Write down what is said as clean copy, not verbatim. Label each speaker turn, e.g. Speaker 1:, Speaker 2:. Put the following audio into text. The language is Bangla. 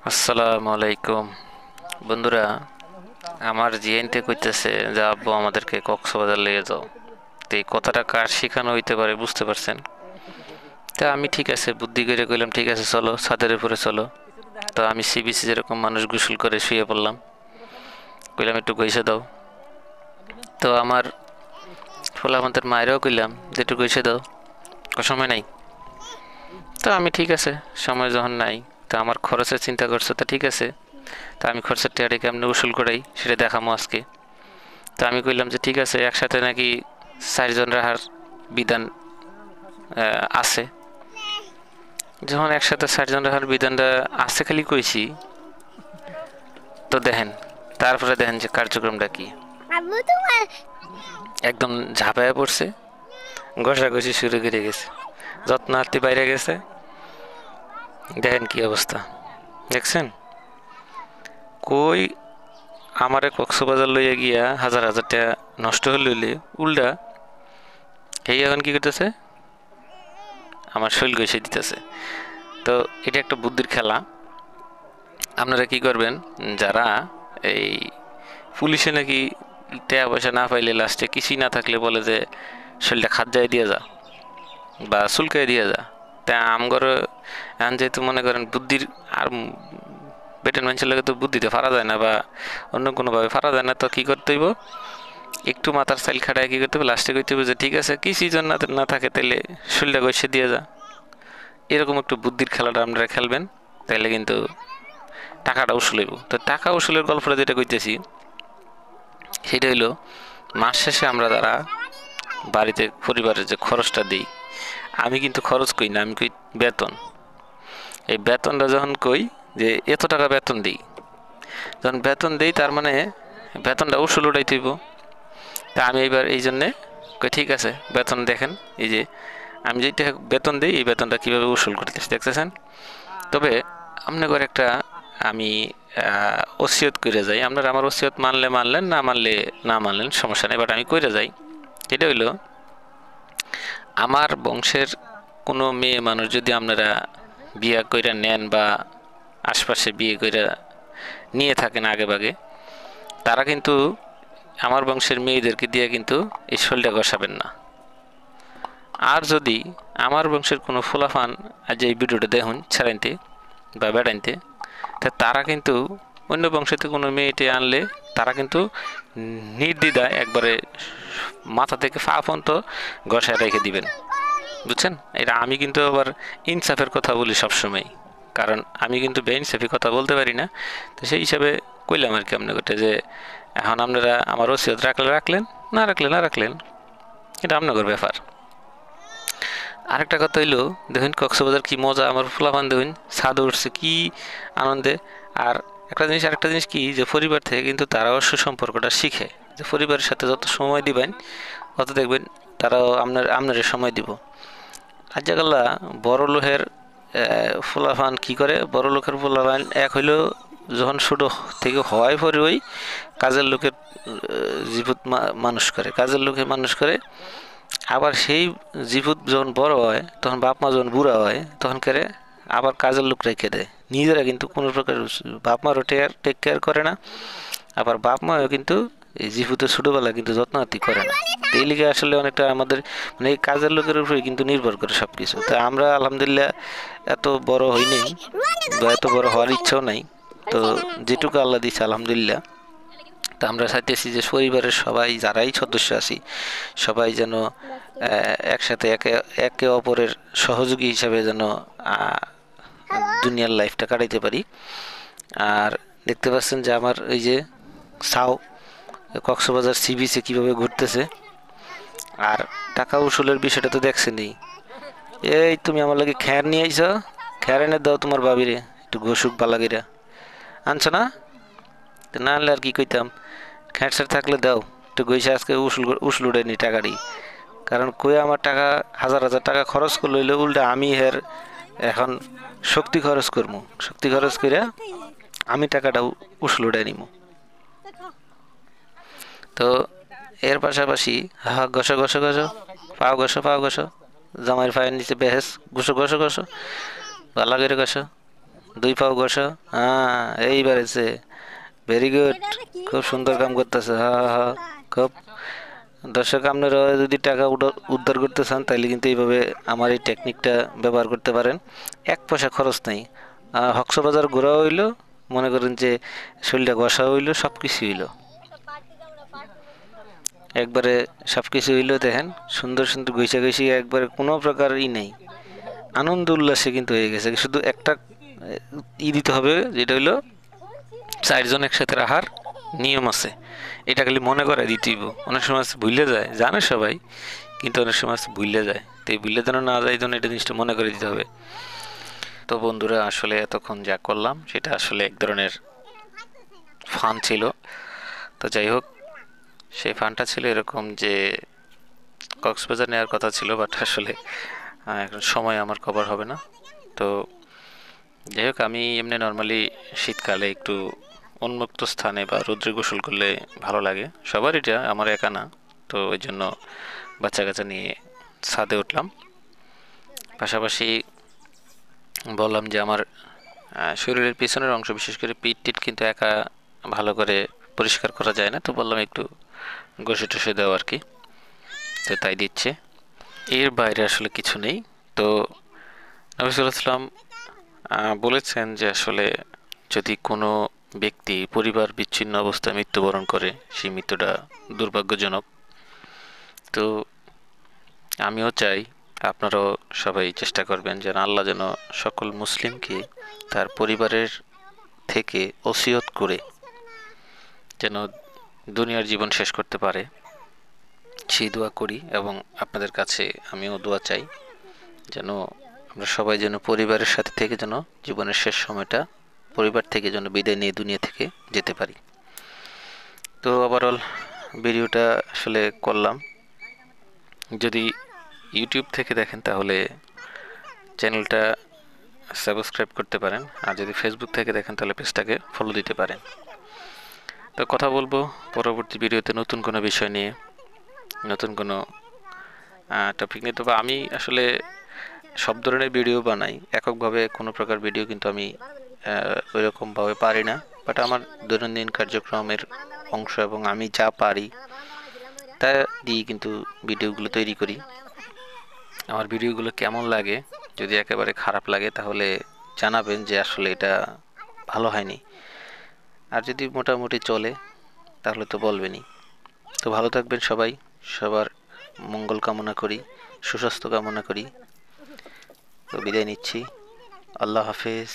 Speaker 1: আসসালামু আলাইকুম বন্ধুরা। আমার জিএনতে কইতেছে যে আব্বু আমাদেরকে কক্সবাজার নিয়ে যাও। তো এই কথাটা কার শিখানো হইতে পারে বুঝতে পারছেন? তা আমি ঠিক আছে বুদ্ধি করে কইলাম ঠিক আছে চলো ছাদের উপরে চলো। তো আমি সি বিচে যেরকম মানুষ গোসল করে শুয়ে পড়লাম, কইলাম একটু গইসে দাও। তো আমার আমাদের মায়েরও কইলাম যে একটু গইসে দাও, সময় নাই। তো আমি ঠিক আছে, সময় যখন নাই তা আমার খরচের চিন্তা করছো, তা ঠিক আছে। তা আমি খরচের টেয়ারে কেমনি উসুল করাই সেটা দেখামো আজকে। তো আমি কইলাম যে ঠিক আছে, একসাথে নাকি 4 জন রাখার বিধান আছে। যখন একসাথে 4 জন রাখার বিধানটা আছে খালি কইছি, তো দেখেন তারপরে দেখেন যে কার্যক্রমটা কি। একদম ঝাঁপায়া পড়ছে, ঘষাঘষি শুরু করে গেছে, যত্নার্থী বাইরে গেছে। দেখেন কি অবস্থা, দেখছেন? কই আমারে কক্সবাজার লইয়া গিয়া হাজার হাজার টাকা নষ্ট হলে উল্টা এই এখন কি করতেছে, আমার শৈল ঘষে দিতেছে। তো এটা একটা বুদ্ধির খেলা। আপনারা কি করবেন, যারা এই পুলিশে নাকি টাকা পয়সা না পাইলে লাস্টে কিছুই না থাকলে বলে যে শরীরটা খাদ্যায় দিয়ে যা বা চুলকায় দিয়ে যা। তা আমগর এখন যেহেতু মনে করেন বুদ্ধির আর বেটেন মানুষের লাগে তো বুদ্ধিতে ফারা যায় না বা অন্য কোনোভাবে ফারা যায় না, তো কী করতে হইব, একটু মাথার সাইল খাটায় কী করতে হবে, লাস্টে করতে হবে যে ঠিক আছে কিছুই জন না থাকে তাইলে শরীরটা গসে দিয়ে যা। এরকম একটু বুদ্ধির খেলাটা আপনারা খেলবেন, তাইলে কিন্তু টাকাটা উসুল হইব। তো টাকা উসুলের গল্পটা যেটা কইতেছি সেটা হইলো, মাস শেষে আমরা যারা বাড়িতে পরিবারের যে খরচটা দিই, আমি কিন্তু খরচ কই না, আমি কই বেতন। এই বেতনটা যখন কই যে এত টাকা বেতন দিই, যখন বেতন দিই তার মানে বেতনটা উসুল উঠাইতে হইব। তা আমি এইবার এই জন্যে কই ঠিক আছে বেতন দেখেন, এই যে আমি যেটা বেতন দিই এই বেতনটা কীভাবে উসুল করতেছি দেখতেছেন। তবে আপনাদের একটা আমি ওসিয়ত করে যাই, আপনারা আমার ওসিয়ত মানলে মানলেন, না মানলে না মানলেন, সমস্যা নেই, বাট আমি কইরে যাই। এটা হইলো, আমার বংশের কোনো মেয়ে মানুষ যদি আপনারা বিয়ে কইরা নেন বা আশপাশে বিয়ে কইরা নিয়ে থাকেন আগে ভাগে, তারা কিন্তু আমার বংশের মেয়েদেরকে দিয়ে কিন্তু এই শরীরটা ঘষাবেন না। আর যদি আমার বংশের কোনো ফুলাফান আজ এই ভিডিওটা দেখুন ছাড়াইতে বা বেড়াইতে, তা তারা কিন্তু অন্য বংশেতে কোনো মেয়েটি আনলে তারা কিন্তু নির্দ্বিধায় একবারে মাথা থেকে পা পর্যন্ত ঘষায় রেখে দিবেন, বুঝছেন? এটা আমি কিন্তু আবার ইনসাফের কথা বলি সবসময়, কারণ আমি কিন্তু বেইনসাফি কথা বলতে পারি না। তো সেই হিসাবে কইলাম আর কি আপনাকে, যে এখন আপনারা আমার ওসিয়ত রাখলে রাখলেন, না রাখলে না রাখলেন, এটা আপনাদের ব্যাপার। আরেকটা কথা হইলো, দেখুন কক্সবাজার কি মজা, আমার ফুলাফান দেখুন ছাদে উঠছে কি আনন্দে। আর একটা জিনিস, আরেকটা জিনিস কি, যে পরিবার থেকে কিন্তু তারাও সুসম্পর্কটা শিখে, যে পরিবারের সাথে যত সময় দিবেন অত দেখবেন তারাও আপনার সময় দিব। আজ্জাকাল্লা বড় লোকের ফুলাফান কি করে, বড় লোকের ফুলাফান এক হইলো যখন ছোটো থেকে হওয়াই পরে ওই কাজের লোকের জীবত মানুষ করে, কাজের লোকে মানুষ করে। আবার সেই জীবত যখন বড় হয়, তখন বাপ মা যখন বুড়া হয়, তখন করে আবার কাজের লোক রেখে দেয়। নিজেরা কিন্তু কোনো প্রকার বাপ মারও টেক কেয়ার করে না, আবার বাপ মাও কিন্তু এই জীবুতে ছোটোবেলা কিন্তু যত্নাতি করে না। এই লিগে আসলে অনেকটা আমাদের মানে এই কাজের লোকের উপরে কিন্তু নির্ভর করে সব কিছু। তা আমরা আলহামদুলিল্লাহ এত বড় হইনি বা এত বড় হওয়ার ইচ্ছাও নাই, তো যেটুকু আল্লাহ দিচ্ছে আলহামদুলিল্লাহ। তা আমরা চাইতেছি যে পরিবারের সবাই যারাই সদস্য আছি সবাই যেন একসাথে একে একে অপরের সহযোগী হিসাবে যেন দুনিয়ার লাইফটা কাটাইতে পারি। আর দেখতে পাচ্ছেন যে আমার ওই যে সাও কক্সবাজার সি বিচে কীভাবে ঘুরতেছে। আর টাকা উসুলের বিষয়টা তো দেখছেনই। এই তুমি আমার লাগে খ্যার নিয়ে আইছ, খ্যার এনে দাও তোমার বাবিরে, একটু ঘষুক বালাগিরা। আনছো না? না আনলে আর কি কইতাম, খ্যাট স্যার থাকলে দাও একটু, গইসে আজকে উসুল উঠে নি টাকাটি। কারণ কই আমার টাকা হাজার হাজার টাকা খরচ করে লইলে উল্টা আমি হের এখন শক্তি খরচ করবো, শক্তি খরচ করে আমি টাকাটা উসুল উঠে নিব। তো এর পাশাপাশি হা ঘষো ঘষো ঘষো, পাও ঘষো পাও ঘষো, জামাইয়ের পায়ের নিচে বেহেস ঘষো ঘষো ঘষো, ভালো করে ঘষো, দুই পাও ঘষো। হ্যাঁ, এইবার এসে ভেরি গুড, খুব সুন্দর কাম করতেছে। হ্যাঁ হ্যাঁ হ্যাঁ, খুব। দর্শক, আপনারা যদি টাকা উদ্ধার করতে চান তাহলে কিন্তু এইভাবে আমার এই টেকনিকটা ব্যবহার করতে পারেন। এক পয়সা খরচ নেই। কক্সবাজার ঘোরা হইলো, মনে করেন যে শরীরটা ঘষা হইলো, সব কিছু হইলো, একবারে সব কিছু হইলো। দেখেন সুন্দর সুন্দর ঘষা ঘষি, একবারে কোনো প্রকার নেই, আনন্দ উল্লাসে কিন্তু হয়ে গেছে। শুধু একটা দিতে হবে, যেটা হইলো 4 জন একসাথে রাখার নিয়ম আছে। এটা খালি মনে করে দিতেইব। অনেক সময় ভুলে যায়, জানে সবাই, কিন্তু অনেক সময় ভুলে যায়। তো এই ভুলে যেন না যায়, জন্য এটা জিনিসটা মনে করে দিতে হবে। তো বন্ধুরা, আসলে এতক্ষণ যা করলাম সেটা আসলে এক ধরনের ফান ছিল। তো যাই হোক, সেই ফানটা ছিল এরকম যে কক্সবাজার নেওয়ার কথা ছিল, বাট আসলে এখন সময় আমার কভার হবে না। তো যাই হোক, আমি এমনি নর্মালি শীতকালে একটু উন্মুক্ত স্থানে বা রৌদ্রে গোসল করলে ভালো লাগে সবার, এটা আমার একা না। তো ওই জন্য বাচ্চা কাচ্চা নিয়ে ছাদে উঠলাম। পাশাপাশি বললাম যে আমার শরীরের পিছনের অংশ, বিশেষ করে পিঠ টিট কিন্তু একা ভালো করে পরিষ্কার করা যায় না, তো বললাম একটু ঘষে টষে দেওয়া আর কি। তো তাই দিচ্ছে, এর বাইরে আসলে কিছু নেই। তো নবী সাল্লাল্লাহু আলাইহি ওয়াসাল্লাম বলেছেন যে আসলে যদি কোনো ব্যক্তি পরিবার বিচ্ছিন্ন অবস্থায় মৃত্যুবরণ করে, সেই মৃত্যুটা দুর্ভাগ্যজনক। তো আমিও চাই আপনারাও সবাই চেষ্টা করবেন যেন আল্লাহ যেন সকল মুসলিমকে তার পরিবারের থেকে ওসিয়ত করে যেন দুনিয়ার জীবন শেষ করতে পারে, সেই দোয়া করি। এবং আপনাদের কাছে আমিও দোয়া চাই যেন আমরা সবাই যেন পরিবারের সাথে থেকে যেন জীবনের শেষ সময়টা পরিবার থেকে যেন বিদায় নিয়ে দুনিয়া থেকে যেতে পারি। তো ওভারঅল ভিডিওটা আসলে করলাম। যদি ইউটিউব থেকে দেখেন তাহলে চ্যানেলটা সাবস্ক্রাইব করতে পারেন, আর যদি ফেসবুক থেকে দেখেন তাহলে পেজটাকে ফলো দিতে পারেন। তো কথা বলবো পরবর্তী ভিডিওতে নতুন কোনো বিষয় নিয়ে, নতুন কোনো টপিক নিয়ে। তবে আমি আসলে সব ধরনের ভিডিও বানাই, এককভাবে কোনো প্রকার ভিডিও কিন্তু আমি ওইরকমভাবে পারি না। বাট আমার দৈনন্দিন কার্যক্রমের অংশ এবং আমি যা পারি তা দিয়ে কিন্তু ভিডিওগুলো তৈরি করি। আমার ভিডিওগুলো কেমন লাগে, যদি একেবারে খারাপ লাগে তাহলে জানাবেন যে আসলে এটা ভালো হয়নি, আর যদি মোটামুটি চলে তাহলে তো বলবেনই। তো ভালো থাকবেন সবাই, সবার মঙ্গল কামনা করি, সুস্বাস্থ্য কামনা করি। তো বিদায় নিচ্ছি, আল্লাহ হাফেজ।